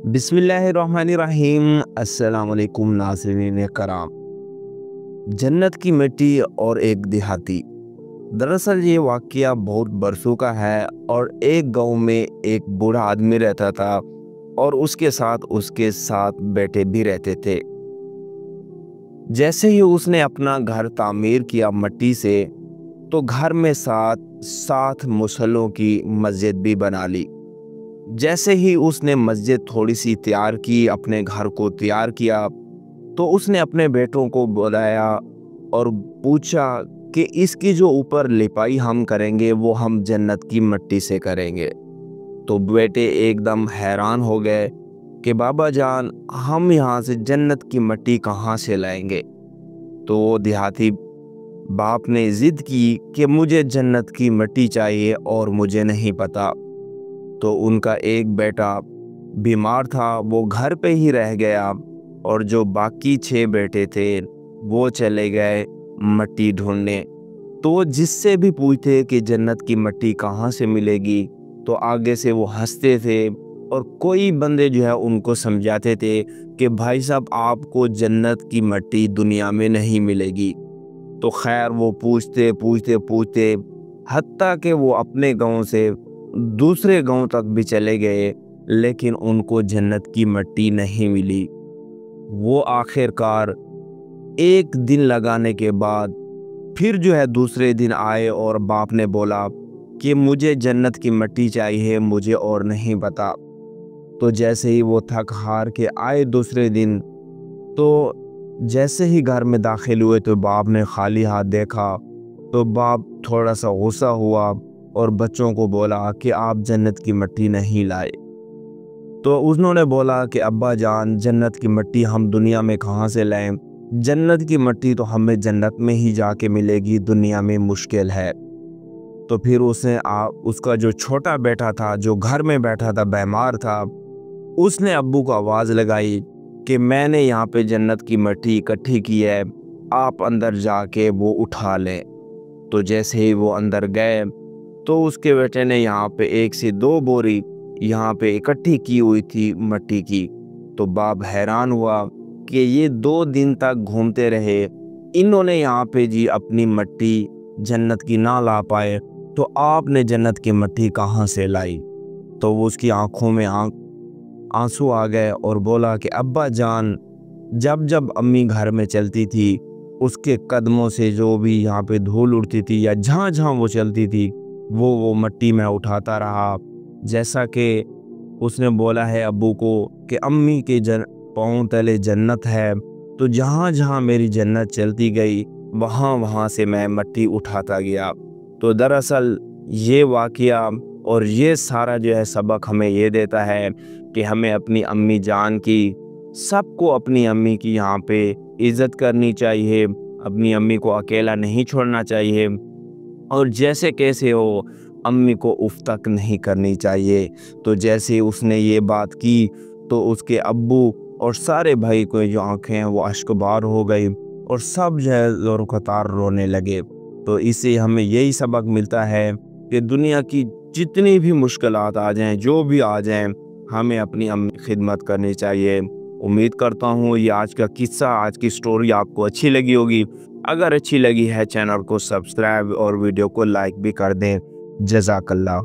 बिस्मिल्लाहिर्रहमानिर्रहीम। अस्सलाम वालेकुम नाज़रीन कराम। जन्नत की मिट्टी और एक देहाती। दरअसल ये वाक़या बहुत बरसों का है और एक गांव में एक बूढ़ा आदमी रहता था और उसके साथ बेटे भी रहते थे। जैसे ही उसने अपना घर तामीर किया मिट्टी से, तो घर में साथ साथ मुसल्लों की मस्जिद भी बना ली। जैसे ही उसने मस्जिद थोड़ी सी तैयार की, अपने घर को तैयार किया, तो उसने अपने बेटों को बुलाया और पूछा कि इसकी जो ऊपर लिपाई हम करेंगे वो हम जन्नत की मिट्टी से करेंगे। तो बेटे एकदम हैरान हो गए कि बाबा जान, हम यहाँ से जन्नत की मिट्टी कहाँ से लाएंगे। तो वो देहाती बाप ने जिद की कि मुझे जन्नत की मिट्टी चाहिए और मुझे नहीं पता। तो उनका एक बेटा बीमार था, वो घर पे ही रह गया और जो बाकी 6 बेटे थे वो चले गए मिट्टी ढूंढने। तो जिससे भी पूछते कि जन्नत की मिट्टी कहाँ से मिलेगी, तो आगे से वो हंसते थे और कोई बंदे जो है उनको समझाते थे कि भाई साहब, आपको जन्नत की मिट्टी दुनिया में नहीं मिलेगी। तो खैर वो पूछते पूछते पूछते हत्ता कि वो अपने गांव से दूसरे गांव तक भी चले गए, लेकिन उनको जन्नत की मिट्टी नहीं मिली। वो आखिरकार एक दिन लगाने के बाद फिर जो है दूसरे दिन आए और बाप ने बोला कि मुझे जन्नत की मिट्टी चाहिए, मुझे और नहीं पता। तो जैसे ही वो थक हार के आए दूसरे दिन, तो जैसे ही घर में दाखिल हुए तो बाप ने खाली हाथ देखा। तो बाप थोड़ा सा गुस्सा हुआ और बच्चों को बोला कि आप जन्नत की मिट्टी नहीं लाए। तो उन्होंने बोला कि अब्बा जान, जन्नत की मिट्टी हम दुनिया में कहाँ से लाएं? जन्नत की मिट्टी तो हमें जन्नत में ही जाके मिलेगी, दुनिया में मुश्किल है। तो फिर उसका जो छोटा बेटा था, जो घर में बैठा था, बीमार था, उसने अब्बू को आवाज़ लगाई कि मैंने यहाँ पे जन्नत की मिट्टी इकट्ठी की है, आप अंदर जाके वो उठा लें। तो जैसे ही वो अंदर गए, तो उसके बेटे ने यहाँ पे 1 से 2 बोरी यहाँ पे इकट्ठी की हुई थी मिट्टी की। तो बाप हैरान हुआ कि ये 2 दिन तक घूमते रहे, इन्होंने यहाँ पे जी अपनी मिट्टी जन्नत की ना ला पाए, तो आपने जन्नत की मिट्टी कहाँ से लाई। तो वो उसकी आंखों में आंसू आ गए और बोला कि अब्बा जान, जब जब अम्मी घर में चलती थी, उसके कदमों से जो भी यहाँ पे धूल उड़ती थी या जहाँ जहाँ वो चलती थी, वो मिट्टी में उठाता रहा। जैसा कि उसने बोला है अब्बू को कि अम्मी के पाँव तले जन्नत है, तो जहाँ जहाँ मेरी जन्नत चलती गई, वहाँ वहाँ से मैं मिट्टी उठाता गया। तो दरअसल ये वाक़या और ये सारा जो है सबक हमें ये देता है कि हमें अपनी अम्मी जान की, सबको अपनी अम्मी की यहाँ पे इज़्ज़त करनी चाहिए, अपनी अम्मी को अकेला नहीं छोड़ना चाहिए और जैसे कैसे हो अम्मी को उफ़ तक नहीं करनी चाहिए। तो जैसे उसने ये बात की, तो उसके अब्बू और सारे भाई को जो आँखें हैं वो अश्कबार हो गई और सब जो है ज़ोर कतार रोने लगे। तो इससे हमें यही सबक मिलता है कि दुनिया की जितनी भी मुश्किलात आ जाएं, जो भी आ जाएं, हमें अपनी अम्मी की खिदमत करनी चाहिए। उम्मीद करता हूँ ये आज का किस्सा, आज की स्टोरी आपको अच्छी लगी होगी। अगर अच्छी लगी है, चैनल को सब्सक्राइब और वीडियो को लाइक भी कर दें। जज़ाकल्लाह।